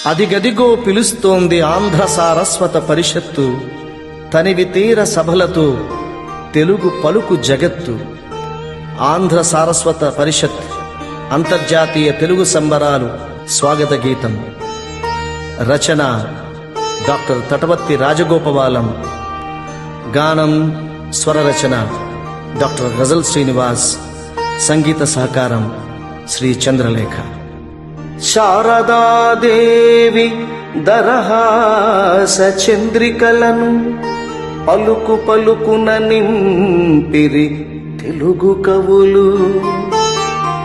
అదిగదిగో పిలుస్తోంది ఆంధ్ర సారస్వత పరిషత్తు, తనివి తీర సభలతో తెలుగు పలుకు జగత్తు. ఆంధ్ర సారస్వత పరిషత్ అంతర్జాతీయ తెలుగు సంబరాలు స్వాగత గీతం. రచన డాక్టర్ తటవర్తి రాజగోపాలం. గానం స్వర రచన డాక్టర్ గజల్ శ్రీనివాస్. సంగీత సహకారం శ్రీ చంద్రలేఖ. శారదాదేవి దరహాస చంద్రికలను పలుకు పలుకున నింపిరి తెలుగు కవులు.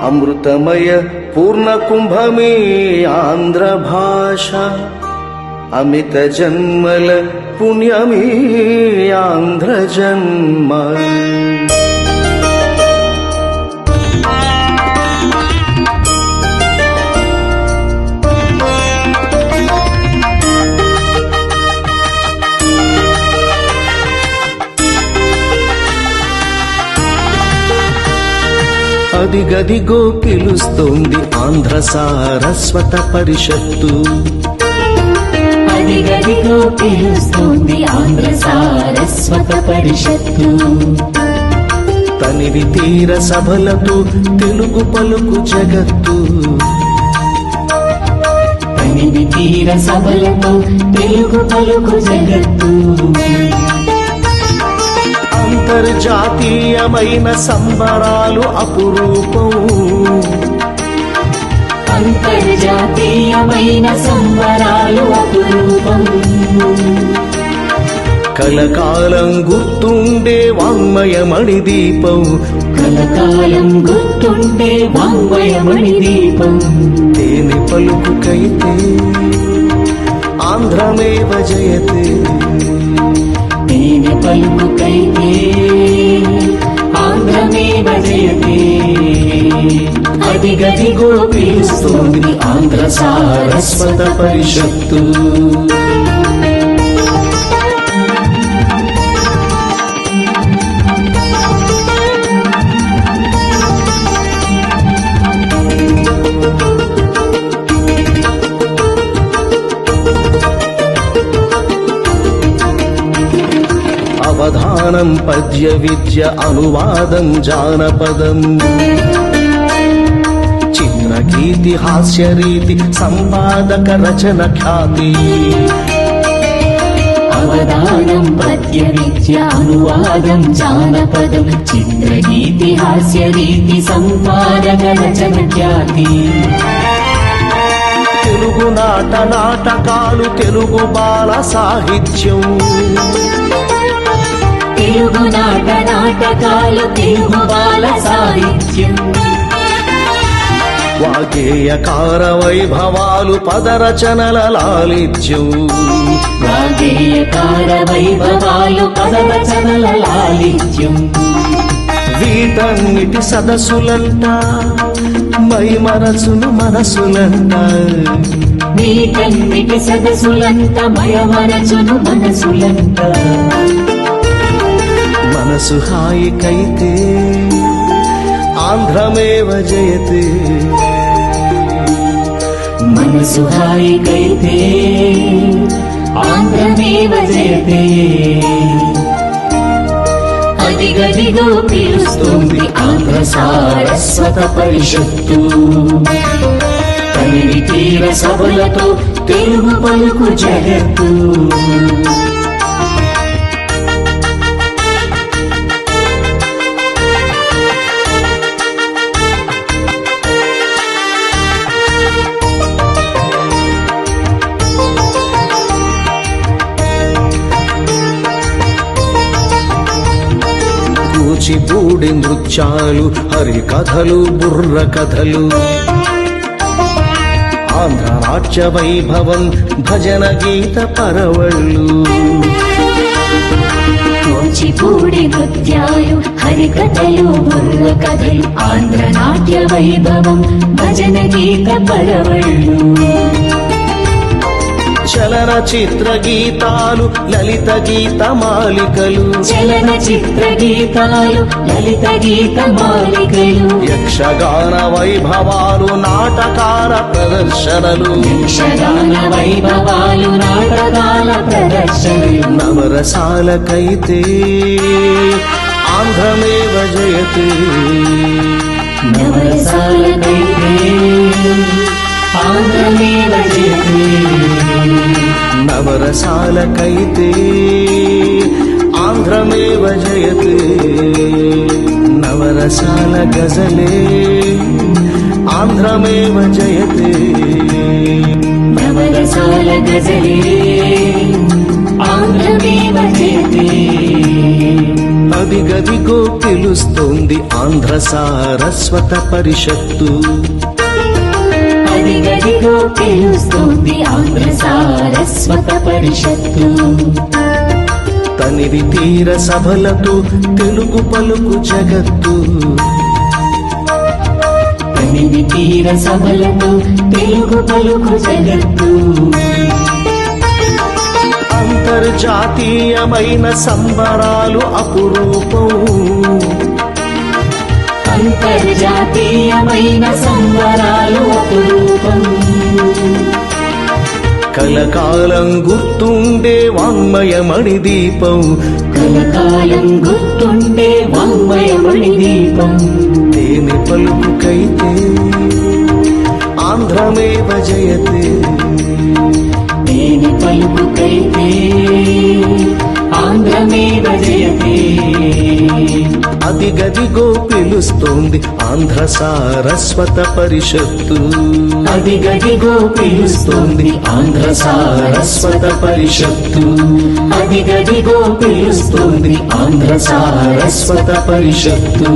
అమృతమయ పూర్ణ కుంభమే ఆంధ్ర భాష, అమిత జన్మల పుణ్యమే ఆంధ్ర జన్మ. అదిగదిగో పిలుస్తోంది ఆంధ్ర సారస్వత పరిషత్తు. అదిగదిగో పిలుస్తోంది ఆంధ్ర సారస్వత పరిషత్తు. తనివి తీర సభలతో తెలుగు పలుకు జగత్తు. తనివి తీర సభలతో తెలుగు పలుకు జగత్తు. అంతర్జాతీయమైన సంబరాలు అపురూపం. అంతర్జాతీయమైన సంబరాలు అపురూపం. కలకాలం గుర్తుండే వాంగ్మయమణి దీపం. కలకాలం గుర్తుండే వాంగ్మయమణి దీపం. తేనె పలుకుకైతే ఆంధ్రమేవ జయతే. తేనె పలుకుకైతే ఆంధ్రమేవ జయతే. అదిగదిగో పిలుస్తోంది ఆంధ్ర సారస్వత పరిషత్తు. అవధానం పద్య విద్య అనువాదం జానపదం. చిత్రగీతి హాస్యరీతి సంపాదక రచన ఖ్యాతి. అవధానం పద్య విద్య అనువాదం జానపదం. చిత్రగీతి హాస్యరీతి సంపాదక రచన ఖ్యాతి. తెలుగు నాటకాలు తెలుగు బాల సాహిత్యం. తెలుగు నాటకాలు తెలుగు బాల సాహిత్యం. వాగ్గేయకార వైభవాలు పదరచనల లాలిత్యం. వాగ్గేయకార వైభవాలు పదరచనల లాలిత్యం. వీటన్నిటి సదస్సులంట మై మనసును మనసులంట. వీటన్నిటి సదస్సులంట మయమరచును మనసులంట. మనసు హాయికైతే ఆంధ్రమేవ జయతే. మనసు హాయికైతే ఆంధ్రమేవ జయతే. అదిగదిగో పిలుస్తోంది ఆంధ్ర సారస్వత పరిషత్తు. తనివి తీర సభలతో తెలుగు పలుకు జగత్తు. కూచిపూడి నృత్యాలు హరికథలు బుర్ర కథలు. ఆంధ్ర నాట్య వైభవం భజన గీత పరవళ్ళు. కూచిపూడి నృత్యాలు హరికథలు బుర్ర కథలు. ఆంధ్ర నాట్య వైభవం భజన గీత పరవళ్ళు. చలన చిత్ర గీతాలు లలిత గీత మాలికలు చలన చిత్ర గీతాలు లలిత గీత మాలికలు యక్షగాన వైభవాలు నాటకాల ప్రదర్శనలు యక్షగాన వైభవాలు నాటకాల ప్రదర్శనలు నవరసాలకైతే ఆంధ్రమేవ జయతే నవరసాలకైతే ఆంధ్రమేవ జయతే నవరసాలకైతే ఆంధ్రమేవ జయతే నవరసాల గజలే ఆంధ్రమేవ జయతే నవరసాల గజలే ఆంధ్రమేవ జయతే అదిగదిగో పిలుస్తోంది ఆంధ్ర సారస్వత పరిషత్తు అదిగదిగో పిలుస్తోంది ఆంధ్ర సారస్వత పరిషత్తు తనివి తీర సభలతో తెలుగు పలుకు జగత్తు తనివి తీర సభలతో తెలుగు పలుకు జగత్తు అంతర్జాతీయమైన సంబరాలు అపురూపం అంతర్జాతీయమైన సంబరాలు అపురూపం కలకాలం గుర్తుండే వాంగ్మయమణి దీపం కలకాలం గుర్తుండే వాంగ్మయమణి దీపం తేనె పలుకుకైతే ఆంధ్రమేవ జయతే తేనె పలుకుకైతే ఆంధ్రమేవ జయతే అదిగదిగో పిలుస్తోంది ఆంధ్ర సారస్వత పరిషత్తు అదిగదిగో పిలుస్తోంది ఆంధ్ర సారస్వత పరిషత్తు అదిగదిగో పిలుస్తోంది ఆంధ్ర సారస్వత పరిషత్తు